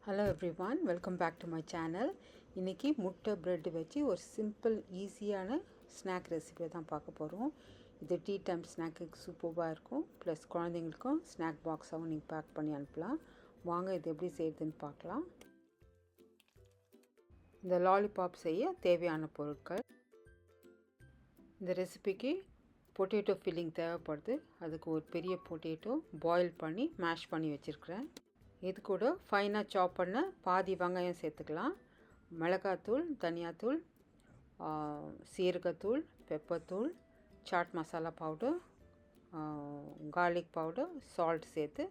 Hello everyone, welcome back to my channel. இன்றைக்கி முட்டை bread வச்சு ஒரு சிம்பிள் ஈஸியான ஸ்நாக் ரெசிபியை தான் பார்க்க போகிறோம். இது டீ டைம் ஸ்நாக்குக்கு சூப்பராக இருக்கும். ப்ளஸ் குழந்தைங்களுக்கும் ஸ்நாக் பாக்ஸாகவும் நீங்கள் பேக் பண்ணி அனுப்பலாம். வாங்க இது எப்படி செய்யுதுன்னு பார்க்கலாம். இந்த லாலிபாப் செய்ய தேவையான பொருட்கள். இந்த ரெசிபிக்கு பொட்டேட்டோ ஃபில்லிங் தேவைப்படுது. அதுக்கு ஒரு பெரிய பொட்டேட்டோ பாயில் பண்ணி மேஷ் பண்ணி வச்சுருக்கிறேன். இது கூட ஃபைனாக சாப் பண்ண பாதி வெங்காயம் சேர்த்துக்கலாம். மிளகாத்தூள், தனியாத்தூள், சீரகத்தூள், பெப்பர்த்தூள், chaat masala powder, garlic powder, salt சேர்த்து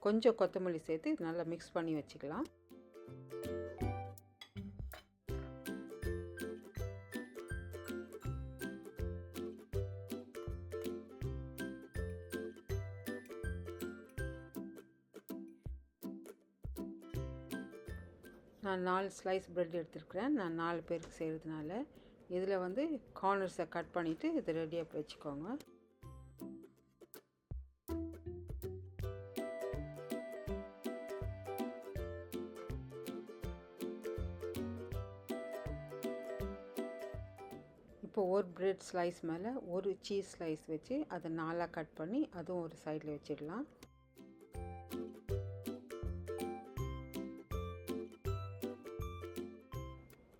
கொஞ்சம் கொத்தமல்லி சேர்த்து நல்லா மிக்ஸ் பண்ணி வச்சுக்கலாம். நான் 4 ஸ்லைஸ் ப்ரெட் எடுத்துருக்கிறேன். நான் 4 பேருக்கு செய்கிறதுனால இதில் கார்னர்ஸை கட் பண்ணிவிட்டு இது ரெடியாக வச்சுக்கோங்க. இப்போ ஒரு ப்ரெட் ஸ்லைஸ் மேலே ஒரு சீஸ் ஸ்லைஸ் வச்சு அதை 4ஆக கட் பண்ணி அதுவும் ஒரு சைடில் வச்சிடலாம்.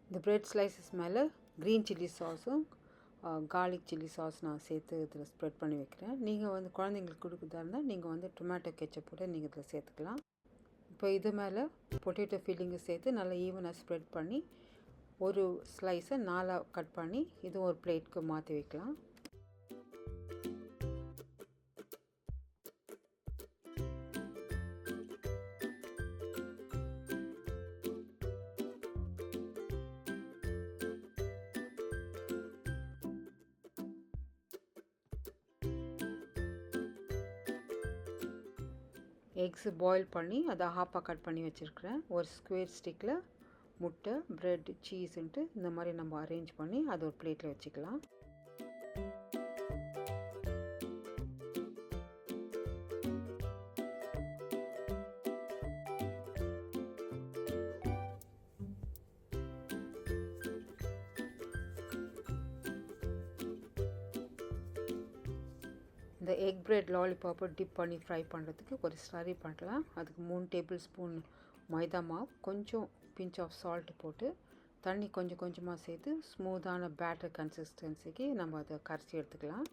இந்த ப்ரெட் ஸ்லைசஸ் மேலே க்ரீன் சில்லி சாஸும் கார்லிக் சில்லி சாஸ் நான் சேர்த்து இதில் ஸ்ப்ரெட் பண்ணி வைக்கிறேன். நீங்கள் குழந்தைங்களுக்கு கொடுக்குறதா இருந்தால் நீங்கள் டொமேட்டோ கெச்சப் கூட நீங்கள் இதில் சேர்த்துக்கலாம். இப்போ இது மேலே பொட்டேட்டோ ஃபில்லிங்கை சேர்த்து நல்லா ஈவனாக ஸ்ப்ரெட் பண்ணி ஒரு ஸ்லைஸை 4ஆக கட் பண்ணி இதுவும் ஒரு பிளேட்க்கு மாற்றி வைக்கலாம். எக்ஸு பாயில் பண்ணி அதை ஹாஃபாக கட் பண்ணி வச்சுருக்கிறேன். ஒரு ஸ்கொயர் ஸ்டிக்கில் முட்டை, ப்ரெட், சீஸுன்ட்டு இந்த மாதிரி நம்ம அரேஞ்ச் பண்ணி அதை ஒரு பிளேட்டில் வச்சுக்கலாம். இந்த எக் பிரெட் லாலிபாப்பை டிப் பண்ணி ஃப்ரை பண்ணுறதுக்கு ஒரு ஸ்லரி பண்ணலாம். அதுக்கு 3 டேபிள் ஸ்பூன் மைதா மாவு, கொஞ்சம் பிஞ்ச் ஆஃப் சால்ட் போட்டு தண்ணி கொஞ்சம் கொஞ்சமாக சேர்த்து ஸ்மூத்தான பேட்டர் கன்சிஸ்டன்சிக்கு நம்ம அதை கரைச்சி எடுத்துக்கலாம்.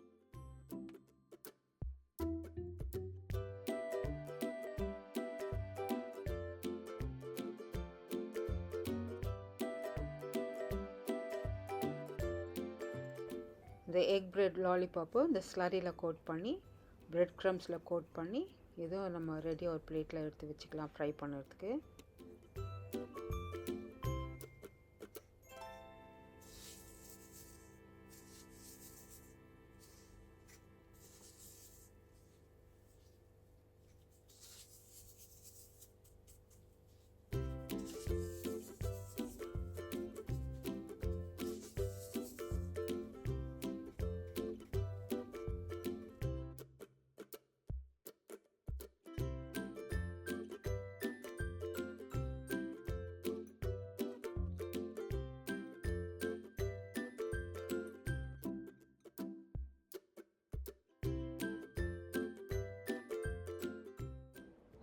இந்த எக் பிரெட் லாலிபாப்பு இந்த ஸ்லரியில் கோட் பண்ணி பிரெட் க்ரம்ஸில் கோட் பண்ணி இதுவும் நம்ம ரெடியாக ஒரு பிளேட்டில் எடுத்து வச்சுக்கலாம் ஃப்ரை பண்ணுறதுக்கு.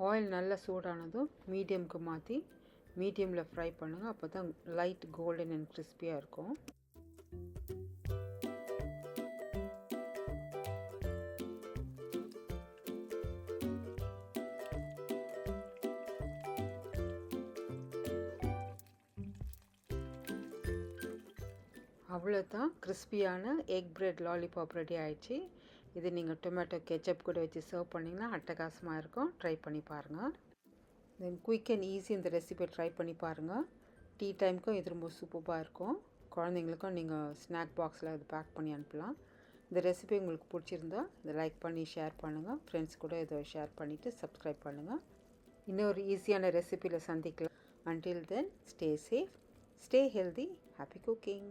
ஆயில் நல்லா சூடானதும் மீடியமுக்கு மாற்றி மீடியமில் ஃப்ரை பண்ணுங்கள். அப்போ தான் லைட் கோல்டன் அண்ட் கிறிஸ்பியாக இருக்கும். அவ்வளோதான், கிறிஸ்பியான எக் பிரெட் லாலிபாப் ரெடி ஆகிடுச்சு. இது நீங்கள் டொமேட்டோ கெச்சப் கூட வச்சு சர்வ் பண்ணிங்கன்னா அட்டகாசமாக இருக்கும். ட்ரை பண்ணி பாருங்கள். தென் குயிக் அண்ட் ஈஸி இந்த ரெசிபியை ட்ரை பண்ணி பாருங்கள். டீ டைமுக்கும் இது ரொம்ப சூப்பராக இருக்கும். குழந்தைங்களுக்கும் நீங்கள் ஸ்நாக் பாக்ஸில் இது பேக் பண்ணி அனுப்பலாம். இந்த ரெசிபி உங்களுக்கு பிடிச்சிருந்தா இதை லைக் பண்ணி ஷேர் பண்ணுங்கள். ஃப்ரெண்ட்ஸ் கூட இதை ஷேர் பண்ணிவிட்டு சப்ஸ்கிரைப் பண்ணுங்கள். இன்னொரு ஈஸியான ரெசிபியில் சந்திக்கலாம். Until then, stay safe, stay healthy, happy cooking.